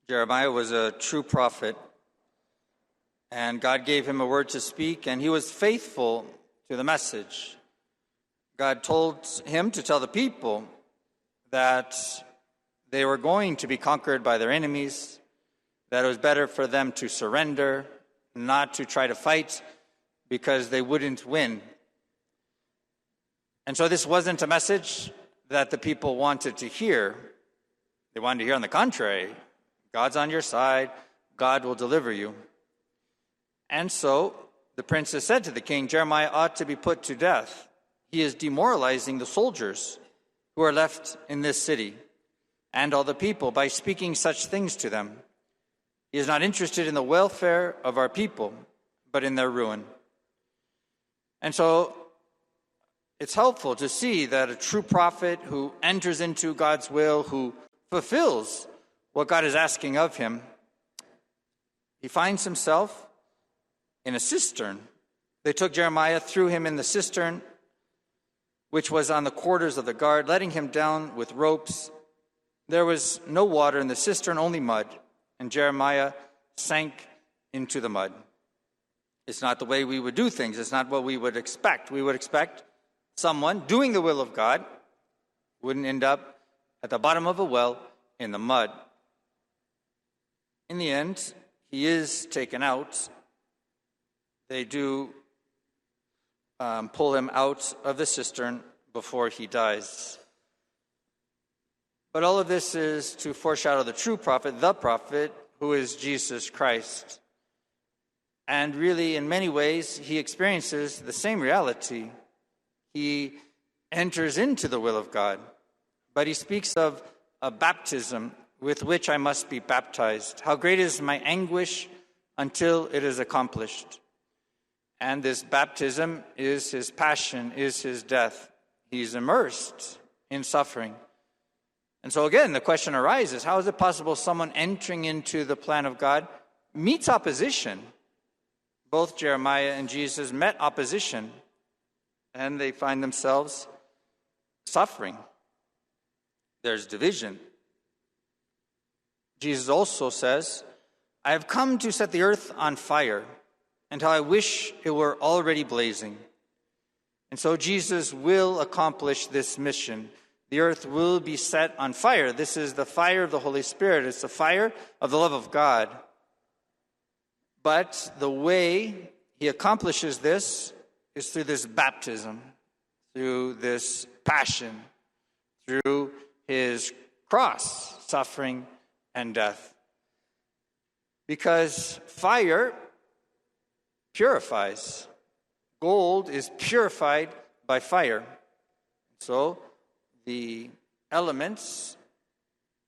Jeremiah was a true prophet, and God gave him a word to speak, and he was faithful to the message. God told him to tell the people that they were going to be conquered by their enemies, that it was better for them to surrender, not to try to fight, because they wouldn't win. And so this wasn't a message that the people wanted to hear. They wanted to hear, on the contrary, God's on your side, God will deliver you. And so the princess said to the king, Jeremiah ought to be put to death. He is demoralizing the soldiers who are left in this city and all the people by speaking such things to them. He is not interested in the welfare of our people, but in their ruin. And so it's helpful to see that a true prophet who enters into God's will, who fulfills what God is asking of him, he finds himself in a cistern. They took Jeremiah, threw him in the cistern, which was on the quarters of the guard, letting him down with ropes. There was no water in the cistern, only mud, and Jeremiah sank into the mud. It's not the way we would do things. It's not what we would expect. We would expect someone doing the will of God wouldn't end up at the bottom of a well in the mud. In the end, he is taken out. They do pull him out of the cistern before he dies. But all of this is to foreshadow the true prophet, the prophet, who is Jesus Christ. And really, in many ways, he experiences the same reality. He enters into the will of God, but he speaks of a baptism with which I must be baptized. How great is my anguish until it is accomplished. And this baptism is his passion, is his death. He's immersed in suffering. And so again, the question arises, how is it possible someone entering into the plan of God meets opposition? Both Jeremiah and Jesus met opposition, and they find themselves suffering. There's division. Jesus also says, I have come to set the earth on fire, and how I wish it were already blazing. And so Jesus will accomplish this mission. The earth will be set on fire. This is the fire of the Holy Spirit. It's the fire of the love of God. But the way he accomplishes this is through this baptism, through this passion, through his cross, suffering, and death. Because fire purifies. Gold is purified by fire. So the elements,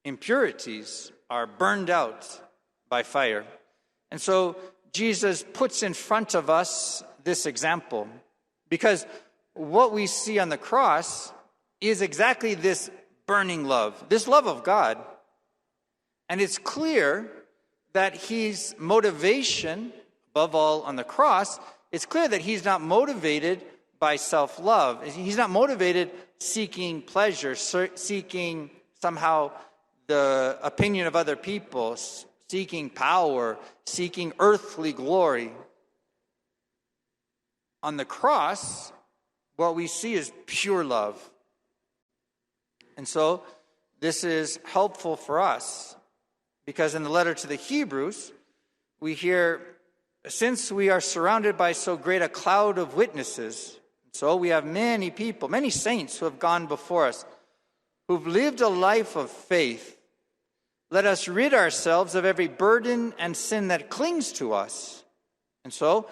impurities, are burned out by fire. And so Jesus puts in front of us this example, because what we see on the cross is exactly this burning love, this love of God. And it's clear that his motivation, above all on the cross, it's clear that he's not motivated by self-love. He's not motivated seeking pleasure, seeking somehow the opinion of other people, seeking power, seeking earthly glory. On the cross, what we see is pure love. And so this is helpful for us, because in the letter to the Hebrews, we hear, since we are surrounded by so great a cloud of witnesses, so we have many people, many saints who have gone before us, who've lived a life of faith. Let us rid ourselves of every burden and sin that clings to us. And so,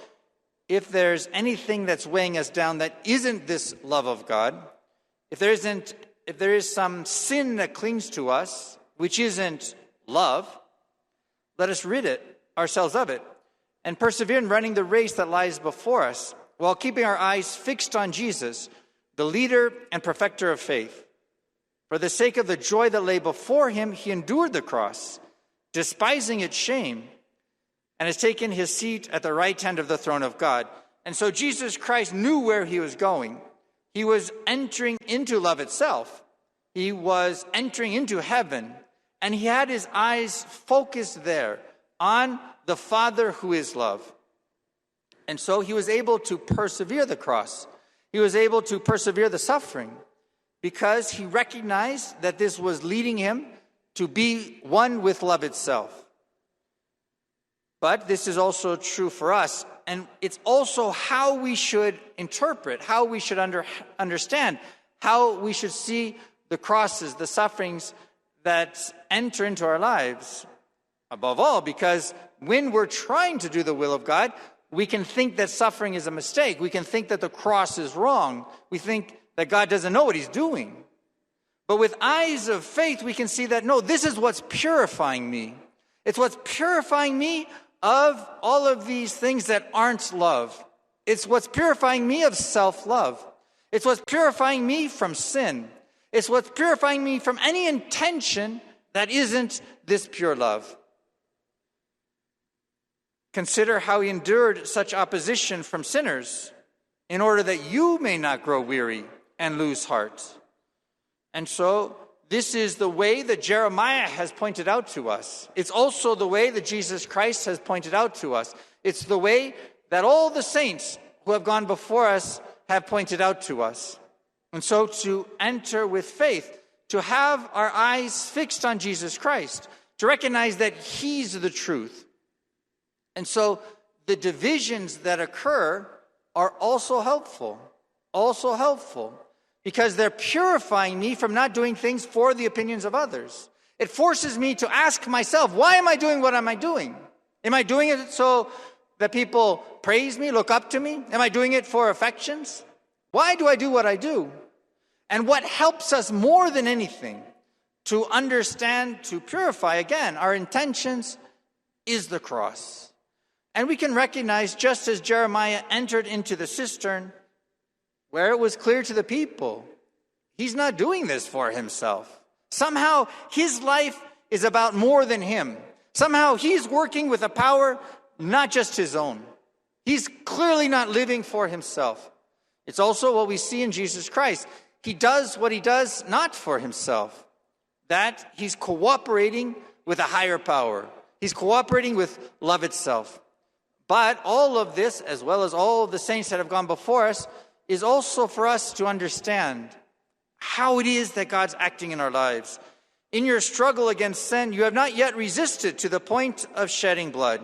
if there's anything that's weighing us down that isn't this love of God, if there is some sin that clings to us, which isn't love, let us rid ourselves of it and persevere in running the race that lies before us, while keeping our eyes fixed on Jesus, the leader and perfecter of faith. For the sake of the joy that lay before him, he endured the cross, despising its shame, and has taken his seat at the right hand of the throne of God. And so Jesus Christ knew where he was going. He was entering into love itself. He was entering into heaven. and he had his eyes focused there on the Father who is love. And so he was able to persevere the cross. He was able to persevere the suffering because he recognized that this was leading him to be one with love itself. But this is also true for us, and it's also how we should interpret, how we should understand, how we should see the crosses, the sufferings that enter into our lives. Above all, because when we're trying to do the will of God, we can think that suffering is a mistake. We can think that the cross is wrong. We think that God doesn't know what he's doing. But with eyes of faith, we can see that, no, this is what's purifying me. It's what's purifying me of all of these things that aren't love. It's what's purifying me of self-love. It's what's purifying me from sin. It's what's purifying me from any intention that isn't this pure love. Consider how he endured such opposition from sinners in order that you may not grow weary and lose heart. And so this is the way that Jeremiah has pointed out to us. It's also the way that Jesus Christ has pointed out to us. It's the way that all the saints who have gone before us have pointed out to us. And so to enter with faith, to have our eyes fixed on Jesus Christ, to recognize that he's the truth. And so the divisions that occur are also helpful, because they're purifying me from not doing things for the opinions of others. It forces me to ask myself, why am I doing what am I doing? Am I doing it so that people praise me, look up to me? Am I doing it for affections? Why do I do what I do? And what helps us more than anything to understand, to purify, again, our intentions is the cross. And we can recognize, just as Jeremiah entered into the cistern, where it was clear to the people, he's not doing this for himself. Somehow his life is about more than him. Somehow he's working with a power not just his own. He's clearly not living for himself. It's also what we see in Jesus Christ. He does what he does not for himself. That he's cooperating with a higher power. He's cooperating with love itself. But all of this, as well as all of the saints that have gone before us, is also for us to understand how it is that God's acting in our lives. In your struggle against sin, you have not yet resisted to the point of shedding blood.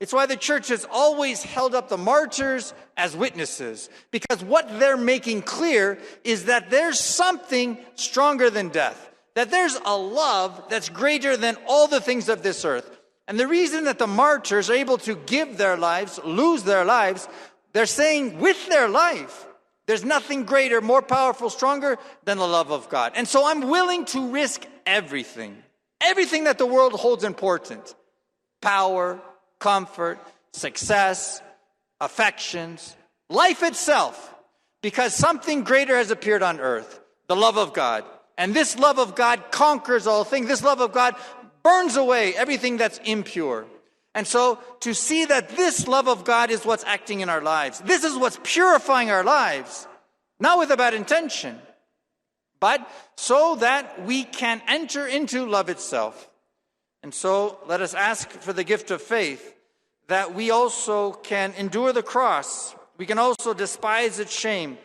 It's why the church has always held up the martyrs as witnesses, because what they're making clear is that there's something stronger than death, that there's a love that's greater than all the things of this earth. And the reason that the martyrs are able to give their lives, lose their lives, they're saying with their life, there's nothing greater, more powerful, stronger than the love of God. And so I'm willing to risk everything that the world holds important. Power, comfort, success, affections, life itself, because something greater has appeared on earth, the love of God. And this love of God conquers all things. This love of God burns away everything that's impure. And so to see that this love of God is what's acting in our lives, this is what's purifying our lives, not with a bad intention, but so that we can enter into love itself. And so let us ask for the gift of faith, that we also can endure the cross. We can also despise its shame.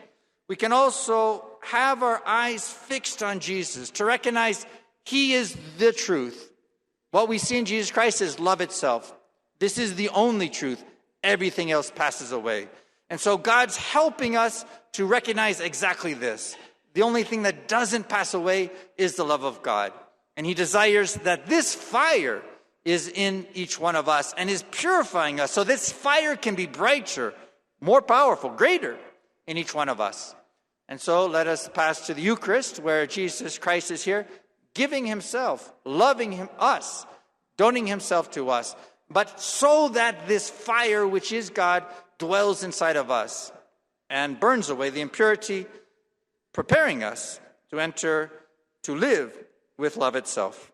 We can also have our eyes fixed on Jesus, to recognize he is the truth. What we see in Jesus Christ is love itself. This is the only truth. Everything else passes away. And so God's helping us to recognize exactly this. The only thing that doesn't pass away is the love of God. And he desires that this fire is in each one of us and is purifying us, so this fire can be brighter, more powerful, greater in each one of us. And so let us pass to the Eucharist, where Jesus Christ is here, giving himself, loving us, donating himself to us, but so that this fire, which is God, dwells inside of us and burns away the impurity, preparing us to enter, to live with love itself.